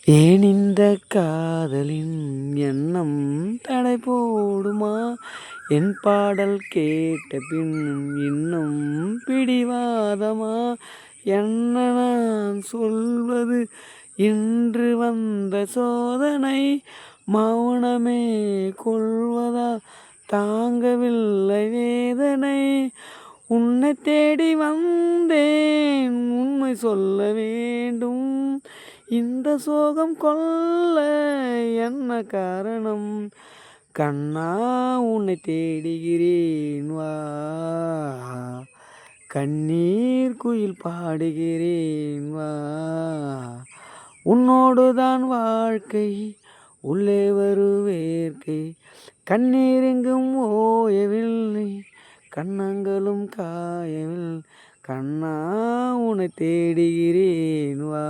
ஏன் இந்த காதலின் எண்ணம் தடை போடுமா? என் பாடல் கேட்ட பின்னும் இன்னும் பிடிவாதமா? என்ன நான் சொல்வது இன்று வந்த சோதனை? மௌனமே கொள்வதா தாங்கவில்லை வேதனை? உன்னை தேடி வந்தேன் உண்மை சொல்ல வேண்டும். இந்த சோகம் கொள்ள என்ன காரணம்? கண்ணா உன்னை தேடுகிறேன் வா, கண்ணீர் குயில் பாடுகிறேன் வா. உன்னோடுதான் வாழ்க்கை உள்ளே வருவேற்கை, கண்ணீர் எங்கும் ஓயவில்லை, கண்ணங்களும் காயவில். கண்ணா உன்னை தேடுகிறேன் வா.